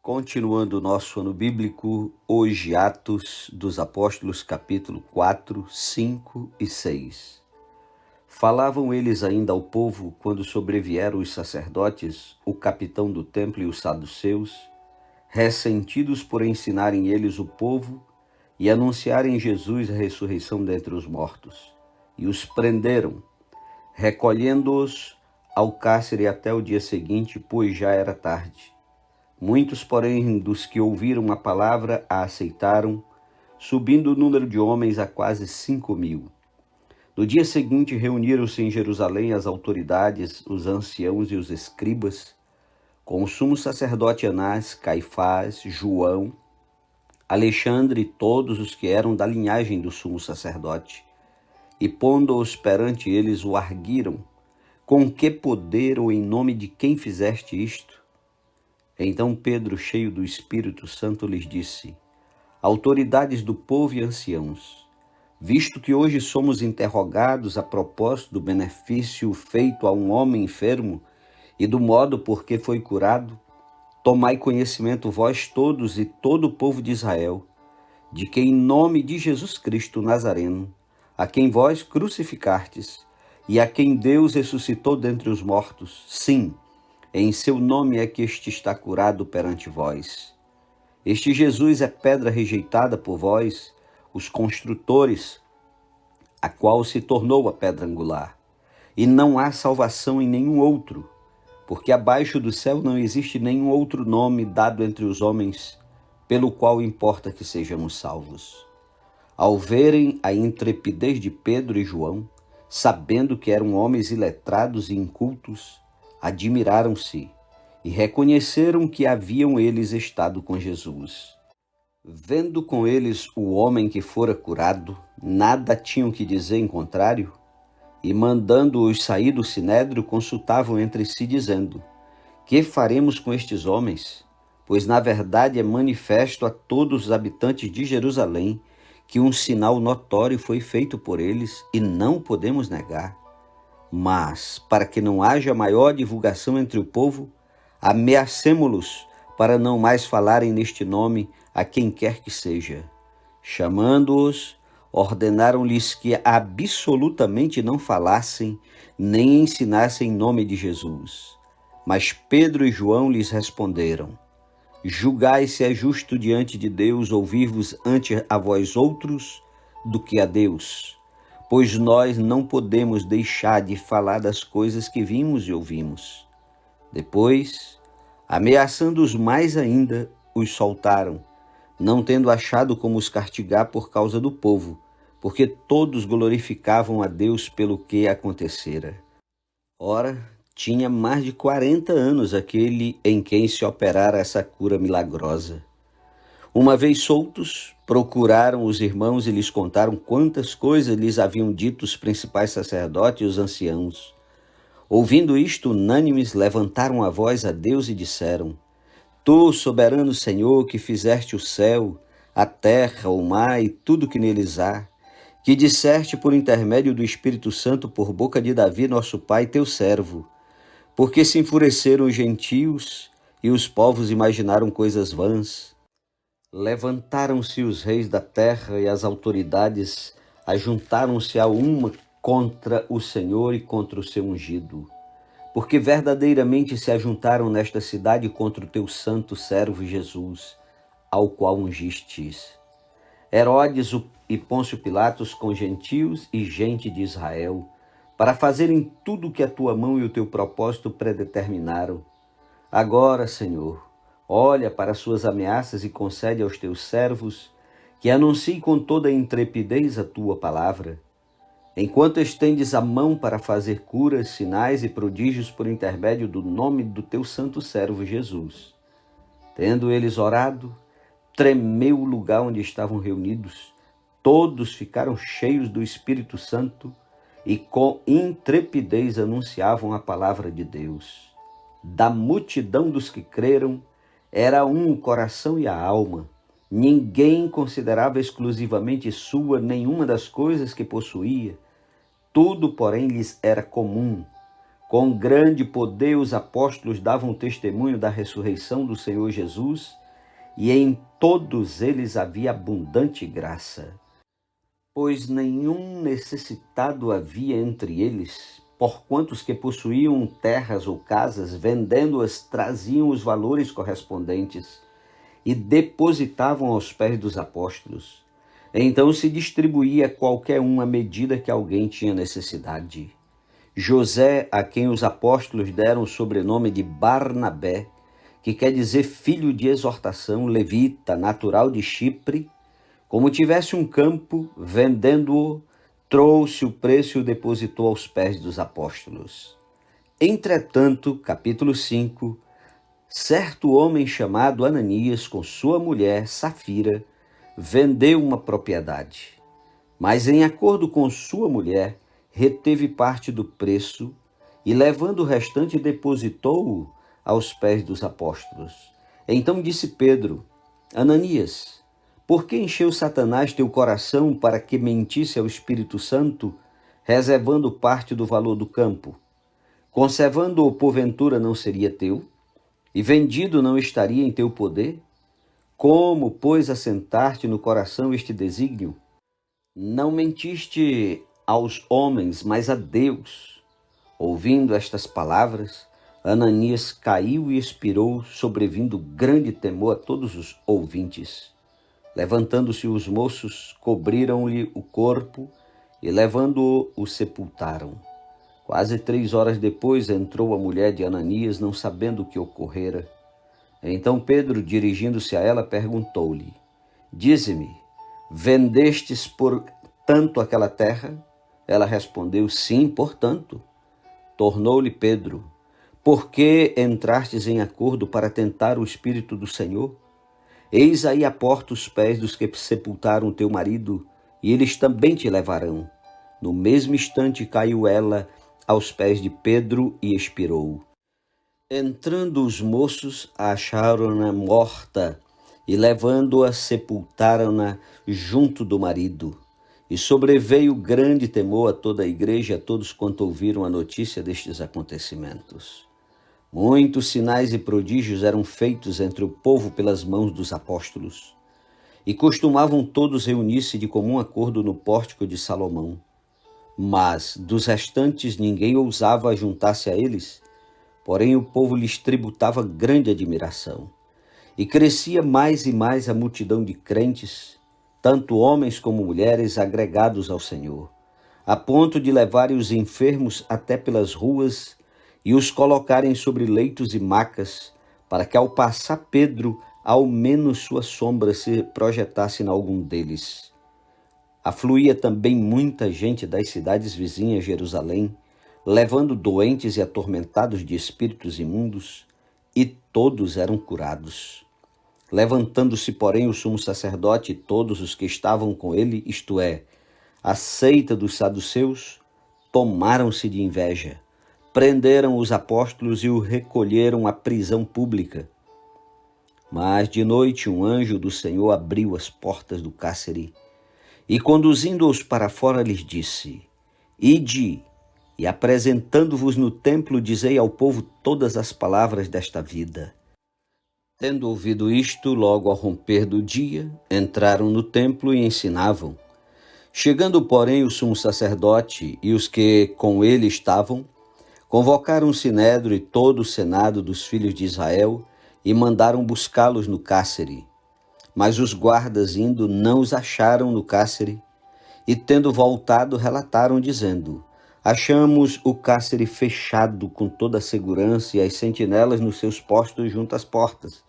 Continuando o nosso ano bíblico, hoje Atos dos Apóstolos, capítulo 4, 5 e 6. Falavam eles ainda ao povo quando sobrevieram os sacerdotes, o capitão do templo e os saduceus, ressentidos por ensinarem eles o povo e anunciarem Jesus a ressurreição dentre os mortos. E os prenderam, recolhendo-os ao cárcere até o dia seguinte, pois já era tarde. Muitos, porém, dos que ouviram a palavra a aceitaram, subindo o número de homens a quase 5.000. No dia seguinte reuniram-se em Jerusalém as autoridades, os anciãos e os escribas, com o sumo sacerdote Anás, Caifás, João, Alexandre e todos os que eram da linhagem do sumo sacerdote. E pondo-os perante eles, o arguiram: com que poder ou em nome de quem fizeste isto? Então Pedro, cheio do Espírito Santo, lhes disse: autoridades do povo e anciãos, visto que hoje somos interrogados a propósito do benefício feito a um homem enfermo e do modo por que foi curado, tomai conhecimento vós todos e todo o povo de Israel, de que em nome de Jesus Cristo Nazareno, a quem vós crucificastes e a quem Deus ressuscitou dentre os mortos, sim, em seu nome é que este está curado perante vós. Este Jesus é pedra rejeitada por vós, os construtores, a qual se tornou a pedra angular. E não há salvação em nenhum outro, porque abaixo do céu não existe nenhum outro nome dado entre os homens, pelo qual importa que sejamos salvos. Ao verem a intrepidez de Pedro e João, sabendo que eram homens iletrados e incultos, admiraram-se e reconheceram que haviam eles estado com Jesus. Vendo com eles o homem que fora curado, nada tinham que dizer em contrário, e mandando-os sair do sinédrio, consultavam entre si, dizendo: que faremos com estes homens? Pois na verdade é manifesto a todos os habitantes de Jerusalém que um sinal notório foi feito por eles e não podemos negar. Mas, para que não haja maior divulgação entre o povo, ameacemo-los para não mais falarem neste nome a quem quer que seja. Chamando-os, ordenaram-lhes que absolutamente não falassem nem ensinassem em nome de Jesus. Mas Pedro e João lhes responderam: julgai se é justo diante de Deus ouvir-vos antes a vós outros do que a Deus. Pois nós não podemos deixar de falar das coisas que vimos e ouvimos. Depois, ameaçando-os mais ainda, os soltaram, não tendo achado como os castigar por causa do povo, porque todos glorificavam a Deus pelo que acontecera. Ora, tinha mais de 40 anos aquele em quem se operara essa cura milagrosa. Uma vez soltos, procuraram os irmãos e lhes contaram quantas coisas lhes haviam dito os principais sacerdotes e os anciãos. Ouvindo isto, unânimes, levantaram a voz a Deus e disseram: tu, soberano Senhor, que fizeste o céu, a terra, o mar e tudo que neles há, que disseste por intermédio do Espírito Santo por boca de Davi, nosso pai, teu servo, porque se enfureceram os gentios e os povos imaginaram coisas vãs. Levantaram-se os reis da terra e as autoridades ajuntaram-se a uma contra o Senhor e contra o seu ungido, porque verdadeiramente se ajuntaram nesta cidade contra o teu santo servo Jesus, ao qual ungistes. Herodes e Pôncio Pilatos com gentios e gente de Israel, para fazerem tudo o que a tua mão e o teu propósito predeterminaram. Agora, Senhor, olha para as suas ameaças e concede aos teus servos que anunciem com toda a intrepidez a tua palavra, enquanto estendes a mão para fazer curas, sinais e prodígios por intermédio do nome do teu santo servo Jesus. Tendo eles orado, tremeu o lugar onde estavam reunidos, todos ficaram cheios do Espírito Santo e com intrepidez anunciavam a palavra de Deus. Da multidão dos que creram, era um o coração e a alma. Ninguém considerava exclusivamente sua nenhuma das coisas que possuía. Tudo, porém, lhes era comum. Com grande poder os apóstolos davam testemunho da ressurreição do Senhor Jesus, e em todos eles havia abundante graça. Pois nenhum necessitado havia entre eles, porquanto os que possuíam terras ou casas, vendendo-as, traziam os valores correspondentes e depositavam aos pés dos apóstolos. Então se distribuía a qualquer um à medida que alguém tinha necessidade. José, a quem os apóstolos deram o sobrenome de Barnabé, que quer dizer filho de exortação, levita, natural de Chipre, como tivesse um campo, vendendo-o, trouxe o preço e o depositou aos pés dos apóstolos. Entretanto, capítulo 5, certo homem chamado Ananias, com sua mulher, Safira, vendeu uma propriedade, mas em acordo com sua mulher, reteve parte do preço e, levando o restante, depositou-o aos pés dos apóstolos. Então disse Pedro: Ananias, por que encheu Satanás teu coração para que mentisse ao Espírito Santo, reservando parte do valor do campo? Conservando-o, porventura, não seria teu? E vendido não estaria em teu poder? Como, pois, assentar-te no coração este desígnio? Não mentiste aos homens, mas a Deus. Ouvindo estas palavras, Ananias caiu e expirou, sobrevindo grande temor a todos os ouvintes. Levantando-se os moços, cobriram-lhe o corpo e, levando-o, o sepultaram. Quase 3 horas depois entrou a mulher de Ananias, não sabendo o que ocorrera. Então Pedro, dirigindo-se a ela, perguntou-lhe: Dize-me, vendestes por tanto aquela terra? Ela respondeu: Sim, portanto. Tornou-lhe Pedro: Por que entrastes em acordo para tentar o Espírito do Senhor? Eis aí à porta os pés dos que sepultaram teu marido, e eles também te levarão. No mesmo instante caiu ela aos pés de Pedro e expirou. Entrando os moços, acharam-na morta, e levando-a, sepultaram-na junto do marido. E sobreveio grande temor a toda a igreja e a todos quanto ouviram a notícia destes acontecimentos. Muitos sinais e prodígios eram feitos entre o povo pelas mãos dos apóstolos, e costumavam todos reunir-se de comum acordo no pórtico de Salomão. Mas dos restantes ninguém ousava juntar-se a eles, porém o povo lhes tributava grande admiração. E crescia mais e mais a multidão de crentes, tanto homens como mulheres agregados ao Senhor, a ponto de levarem os enfermos até pelas ruas e os colocarem sobre leitos e macas, para que ao passar Pedro, ao menos sua sombra se projetasse em algum deles. Afluía também muita gente das cidades vizinhas a Jerusalém, levando doentes e atormentados de espíritos imundos, e todos eram curados. Levantando-se, porém, o sumo sacerdote e todos os que estavam com ele, isto é, a seita dos saduceus, tomaram-se de inveja, prenderam os apóstolos e o recolheram à prisão pública. Mas de noite um anjo do Senhor abriu as portas do cárcere e, conduzindo-os para fora, lhes disse: Ide, e apresentando-vos no templo, dizei ao povo todas as palavras desta vida. Tendo ouvido isto, logo ao romper do dia, entraram no templo e ensinavam. Chegando, porém, o sumo sacerdote e os que com ele estavam, convocaram o sinédrio e todo o senado dos filhos de Israel e mandaram buscá-los no cárcere. Mas os guardas, indo, não os acharam no cárcere, e tendo voltado, relataram, dizendo: Achamos o cárcere fechado com toda a segurança e as sentinelas nos seus postos junto às portas,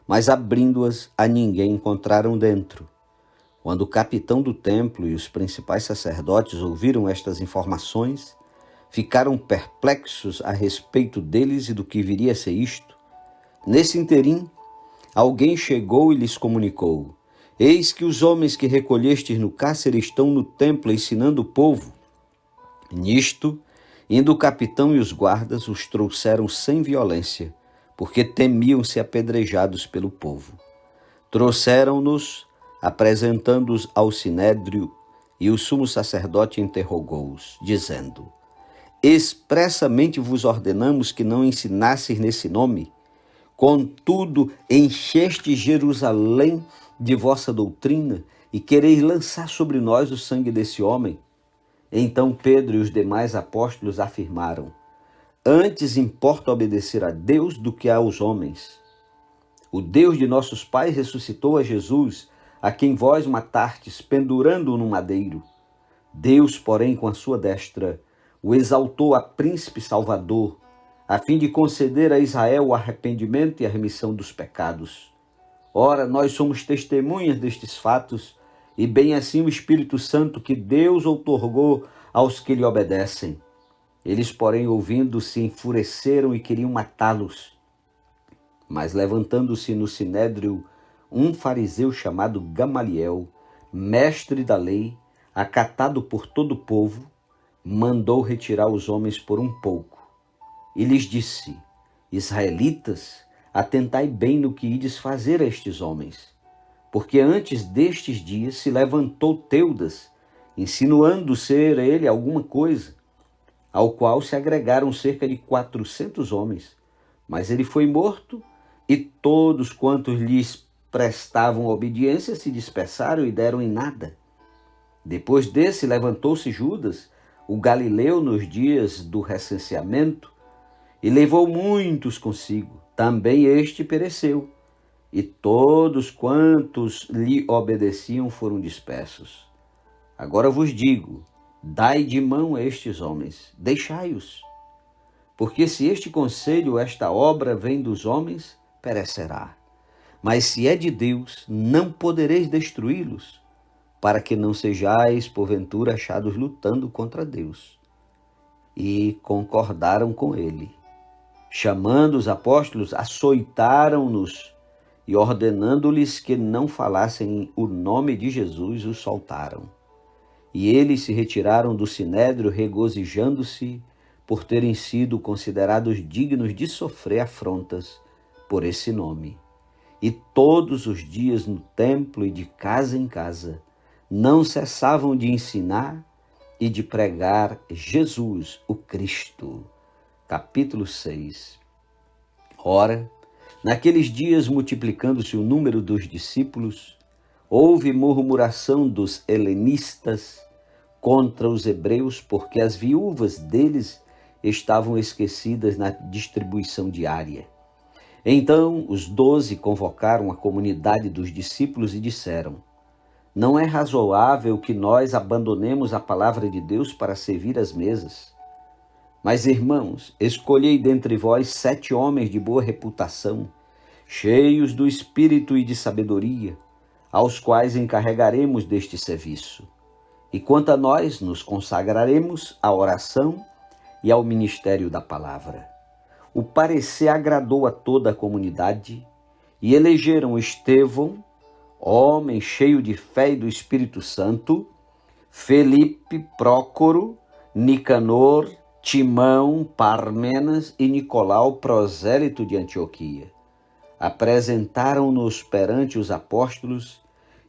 mas abrindo-as a ninguém encontraram dentro. Quando o capitão do templo e os principais sacerdotes ouviram estas informações, ficaram perplexos a respeito deles e do que viria a ser isto. Nesse interim, alguém chegou e lhes comunicou: Eis que os homens que recolhestes no cárcere estão no templo ensinando o povo. Nisto, indo o capitão e os guardas, os trouxeram sem violência, porque temiam ser apedrejados pelo povo. Trouxeram-nos, apresentando-os ao sinédrio, e o sumo sacerdote interrogou-os, dizendo: expressamente vos ordenamos que não ensinasseis nesse nome. Contudo, enchestes Jerusalém de vossa doutrina e quereis lançar sobre nós o sangue desse homem. Então Pedro e os demais apóstolos afirmaram: antes importa obedecer a Deus do que aos homens. O Deus de nossos pais ressuscitou a Jesus, a quem vós matastes, pendurando-o no madeiro. Deus, porém, com a sua destra, o exaltou a príncipe salvador, a fim de conceder a Israel o arrependimento e a remissão dos pecados. Ora, nós somos testemunhas destes fatos, e bem assim o Espírito Santo que Deus outorgou aos que lhe obedecem. Eles, porém, ouvindo, se enfureceram e queriam matá-los. Mas levantando-se no sinédrio um fariseu chamado Gamaliel, mestre da lei, acatado por todo o povo, mandou retirar os homens por um pouco. E lhes disse: israelitas, atentai bem no que ides fazer a estes homens. Porque antes destes dias se levantou Teudas, insinuando ser ele alguma coisa, ao qual se agregaram cerca de 400 homens. Mas ele foi morto, e todos quantos lhes prestavam obediência se dispersaram e deram em nada. Depois desse levantou-se Judas, o galileu, nos dias do recenseamento, e levou muitos consigo. Também este pereceu, e todos quantos lhe obedeciam foram dispersos. Agora vos digo: dai de mão a estes homens, deixai-os. Porque se este conselho, esta obra vem dos homens, perecerá. Mas se é de Deus, não podereis destruí-los, para que não sejais, porventura, achados lutando contra Deus. E concordaram com ele. Chamando os apóstolos, açoitaram-nos e, ordenando-lhes que não falassem o nome de Jesus, os soltaram. E eles se retiraram do sinédrio, regozijando-se por terem sido considerados dignos de sofrer afrontas por esse nome. E todos os dias no templo e de casa em casa não cessavam de ensinar e de pregar Jesus, o Cristo. Capítulo 6. Ora, naqueles dias, multiplicando-se o número dos discípulos, houve murmuração dos helenistas contra os hebreus, porque as viúvas deles estavam esquecidas na distribuição diária. Então os 12 convocaram a comunidade dos discípulos e disseram: não é razoável que nós abandonemos a palavra de Deus para servir às mesas. Mas, irmãos, escolhei dentre vós 7 homens de boa reputação, cheios do espírito e de sabedoria, aos quais encarregaremos deste serviço. E quanto a nós, nos consagraremos à oração e ao ministério da palavra. O parecer agradou a toda a comunidade, e elegeram Estevão, homem cheio de fé e do Espírito Santo, Felipe, Prócoro, Nicanor, Timão, Parmenas e Nicolau, prosélito de Antioquia. Apresentaram-nos perante os apóstolos,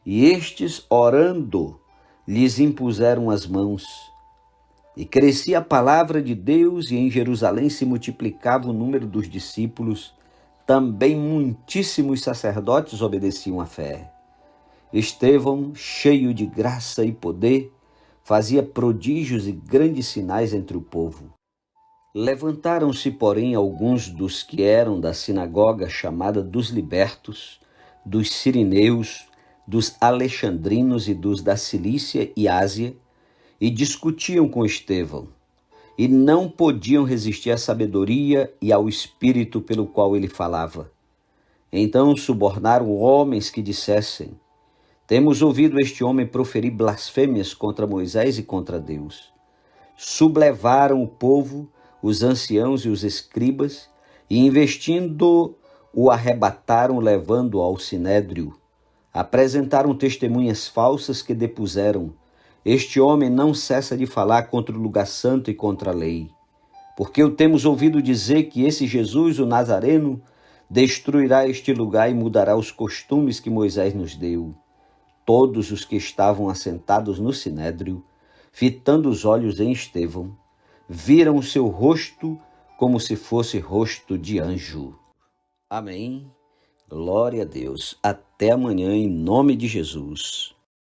e estes, orando, lhes impuseram as mãos. E crescia a palavra de Deus, e em Jerusalém se multiplicava o número dos discípulos. Também muitíssimos sacerdotes obedeciam à fé. Estevão, cheio de graça e poder, fazia prodígios e grandes sinais entre o povo. Levantaram-se, porém, alguns dos que eram da sinagoga chamada dos libertos, dos sirineus, dos alexandrinos e dos da Cilícia e Ásia, e discutiam com Estevão, e não podiam resistir à sabedoria e ao espírito pelo qual ele falava. Então subornaram homens que dissessem: temos ouvido este homem proferir blasfêmias contra Moisés e contra Deus. Sublevaram o povo, os anciãos e os escribas, e investindo, o arrebataram, levando-o ao sinédrio. Apresentaram testemunhas falsas que depuseram: este homem não cessa de falar contra o lugar santo e contra a lei. Porque o temos ouvido dizer que esse Jesus, o Nazareno, destruirá este lugar e mudará os costumes que Moisés nos deu. Todos os que estavam assentados no sinédrio, fitando os olhos em Estevão, viram o seu rosto como se fosse rosto de anjo. Amém. Glória a Deus. Até amanhã, em nome de Jesus.